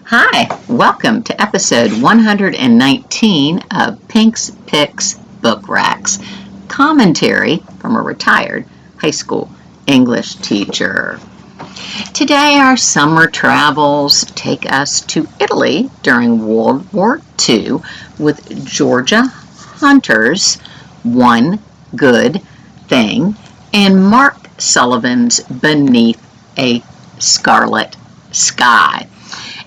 Hi, welcome to episode 119 of Pink's Picks Book Racks, commentary from a retired high school English teacher. Today our summer travels take us to Italy during World War II with Georgia Hunter's One Good Thing and Mark Sullivan's Beneath a Scarlet Sky.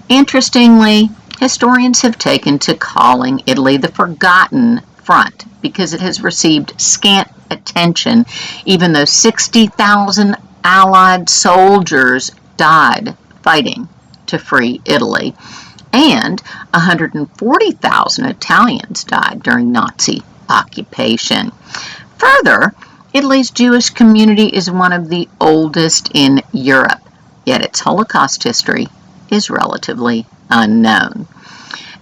Interestingly, historians have taken to calling Italy the Forgotten Front because it has received scant attention even though 60,000 Allied soldiers died fighting to free Italy and 140,000 Italians died during Nazi occupation. Further, Italy's Jewish community is one of the oldest in Europe, yet its Holocaust history is relatively unknown.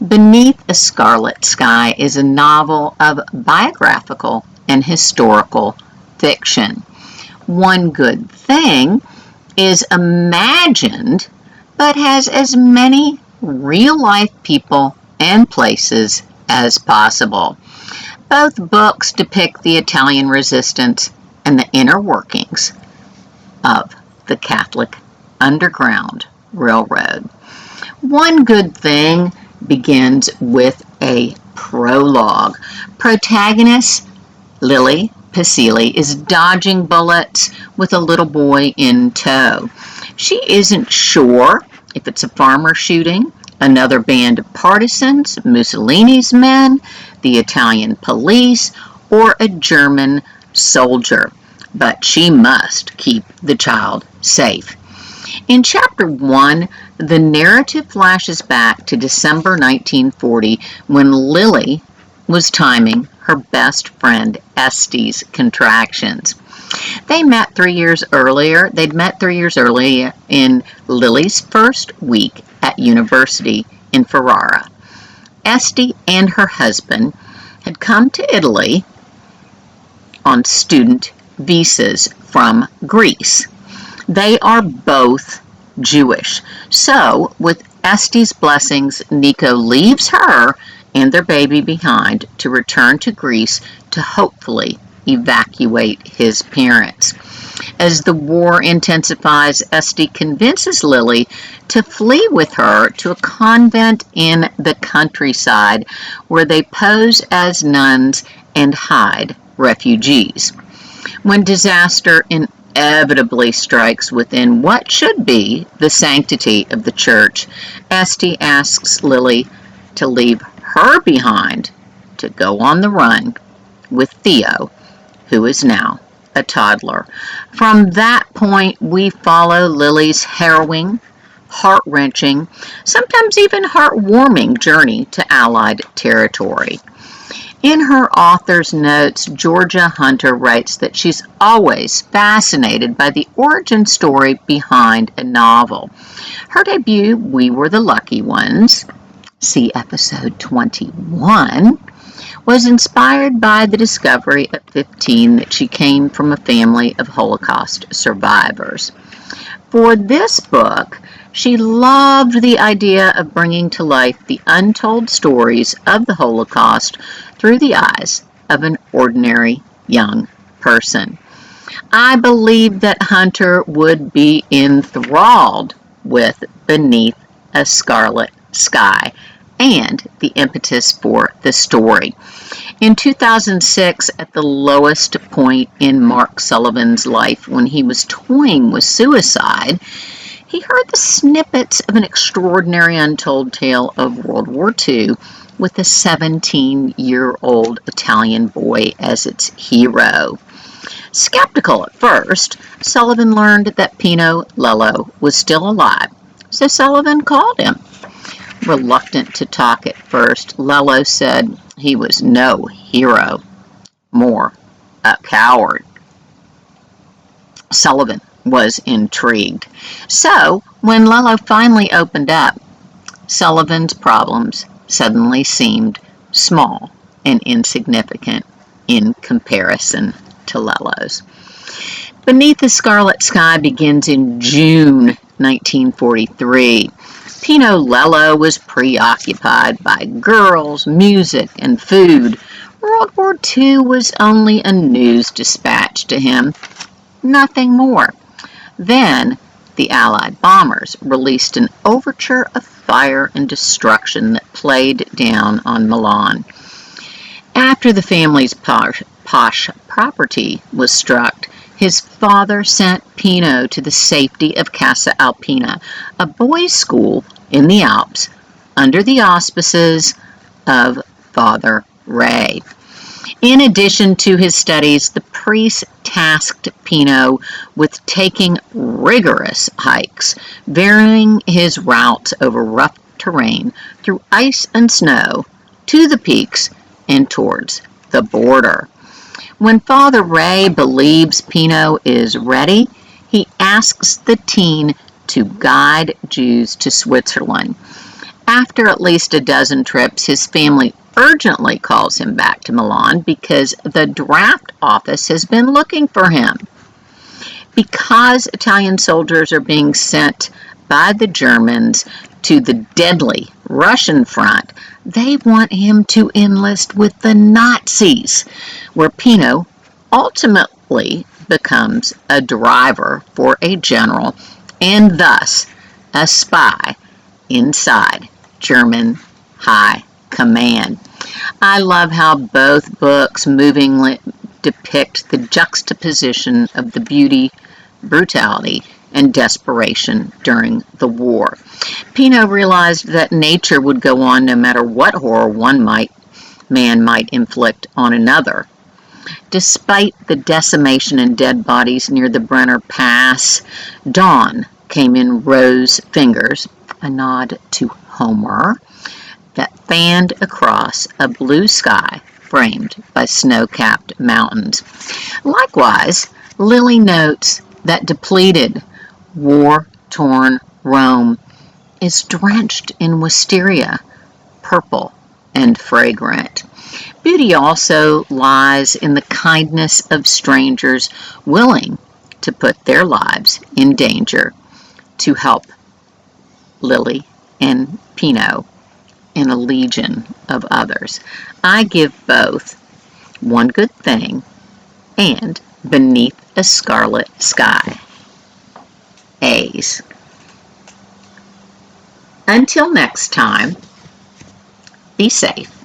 Beneath a Scarlet Sky is a novel of biographical and historical fiction. One Good Thing is imagined but has as many real-life people and places as possible. Both books depict the Italian resistance and the inner workings of the Catholic Underground Railroad. One Good Thing begins with a prologue. Protagonist Lily Pasili is dodging bullets with a little boy in tow. She isn't sure if it's a farmer shooting, another band of partisans, Mussolini's men, the Italian police, or a German soldier, but she must keep the child safe. In Chapter 1, the narrative flashes back to December 1940 when Lily was timing her best friend Este's contractions. They'd met 3 years earlier in Lily's first week at university in Ferrara. Este and her husband had come to Italy on student visas from Greece. They are both Jewish. So, with Este's blessings, Nico leaves her and their baby behind to return to Greece to hopefully evacuate his parents. As the war intensifies, Este convinces Lily to flee with her to a convent in the countryside where they pose as nuns and hide refugees. When disaster inevitably strikes within what should be the sanctity of the church, Este asks Lily to leave her behind to go on the run with Theo, who is now a toddler. From that point, we follow Lily's harrowing, heart-wrenching, sometimes even heartwarming journey to Allied territory. In her author's notes, Georgia Hunter writes that she's always fascinated by the origin story behind a novel. Her debut, We Were the Lucky Ones, see episode 21, was inspired by the discovery at 15 that she came from a family of Holocaust survivors. For this book, she loved the idea of bringing to life the untold stories of the Holocaust through the eyes of an ordinary young person. I believe that Hunter would be enthralled with Beneath a Scarlet Sky and the impetus for the story. In 2006, at the lowest point in Mark Sullivan's life when he was toying with suicide, he heard the snippets of an extraordinary untold tale of World War II with a 17-year-old Italian boy as its hero. Skeptical at first, Sullivan learned that Pino Lello was still alive, so Sullivan called him. Reluctant to talk at first, Lello said he was no hero, more a coward. Sullivan was intrigued. So, when Lello finally opened up, Sullivan's problems suddenly seemed small and insignificant in comparison to Lello's. Beneath the Scarlet Sky begins in June 1943. Pino Lello was preoccupied by girls, music, and food. World War II was only a news dispatch to him, nothing more. Then, the Allied bombers released an overture of fire and destruction that played down on Milan. After the family's posh property was struck, his father sent Pino to the safety of Casa Alpina, a boys' school in the Alps, under the auspices of Father Ray. In addition to his studies, the priest tasked Pino with taking rigorous hikes, varying his routes over rough terrain through ice and snow to the peaks and towards the border. When Father Ray believes Pino is ready, he asks the teen to guide Jews to Switzerland. After at least a dozen trips, his family urgently calls him back to Milan because the draft office has been looking for him. Because Italian soldiers are being sent by the Germans to the deadly Russian front, they want him to enlist with the Nazis, where Pino ultimately becomes a driver for a general and thus a spy inside German high command. I love how both books movingly depict the juxtaposition of the beauty, brutality, and desperation during the war. Pino realized that nature would go on no matter what horror one man might inflict on another. Despite the decimation and dead bodies near the Brenner Pass, dawn came in rose fingers, a nod to Homer, that fanned across a blue sky framed by snow-capped mountains. Likewise, Lily notes that depleted, war-torn Rome is drenched in wisteria, purple and fragrant. Beauty also lies in the kindness of strangers willing to put their lives in danger to help Lily and Pino and a legion of others. I give both One Good Thing and Beneath a Scarlet Sky A's. Until next time, be safe,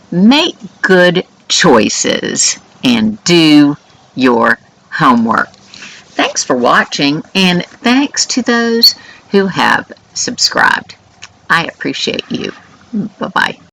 make good choices, and do your homework. Thanks for watching, and thanks to those who have subscribed. I appreciate you. Bye-bye.